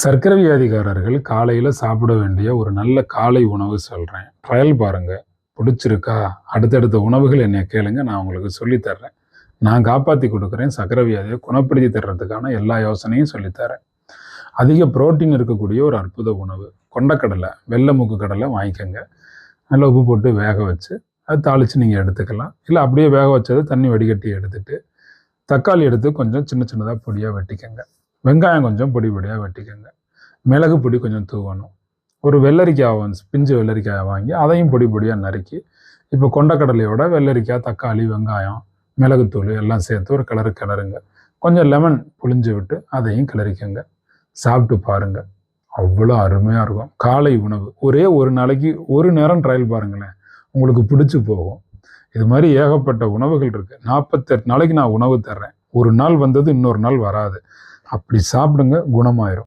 சர்க்கரை வியாதிக்காரர்கள் காலையில் சாப்பிட வேண்டிய ஒரு நல்ல காலை உணவு சொல்கிறேன். ட்ரையல் பாருங்க. பிடிச்சிருக்கா? அடுத்தடுத்த உணவுகள் என்னை கேளுங்க, நான் உங்களுக்கு சொல்லித்தர்றேன். நான் காப்பாற்றி கொடுக்குறேன். சர்க்கரை வியாதியை குணப்படுத்தி தர்றதுக்கான எல்லா யோசனையும் சொல்லித்தரேன். அதிக புரோட்டீன் இருக்கக்கூடிய ஒரு அற்புத உணவு கொண்டக்கடலை, வெள்ளை மூக்கு கடலை வாங்கிக்கோங்க. நல்லா உப்பு போட்டு வேக வச்சு அது தாளித்து நீங்கள் எடுத்துக்கலாம். இல்லை அப்படியே வேக வச்சதை தண்ணி வடிகட்டி எடுத்துட்டு தக்காளி எடுத்து கொஞ்சம் சின்ன சின்னதாக பொடியாக வெட்டிக்கோங்க. வெங்காயம் கொஞ்சம் பொடி பொடியாக வெட்டிக்கோங்க. மிளகு பொடி கொஞ்சம் தூவணும். ஒரு வெள்ளரிக்காய் பிஞ்சு வெள்ளரிக்காயை வாங்கி அதையும் பொடி பொடியாக நறுக்கி இப்போ கொண்டக்கடலையோட வெள்ளரிக்காய், தக்காளி, வெங்காயம், மிளகுத்தூள் எல்லாம் சேர்த்து ஒரு கிளறுங்க. கொஞ்சம் லெமன் புளிஞ்சு விட்டு அதையும் கிளறிக்கோங்க. சாப்பிட்டு பாருங்க. அவ்வளோ அருமையாக இருக்கும். காலை உணவு ஒரே ஒரு நாளைக்கு ஒரு நேரம் ட்ரையல் பாருங்களேன், உங்களுக்கு பிடிச்சி போகும். இது மாதிரி ஏகப்பட்ட உணவுகள் இருக்குது. 48 நாளைக்கு நான் உணவு தர்றேன். ஒரு நாள் வந்தது இன்னொரு நாள் வராது. அப்படி சாப்பிடுங்க, குணமாயிரும்.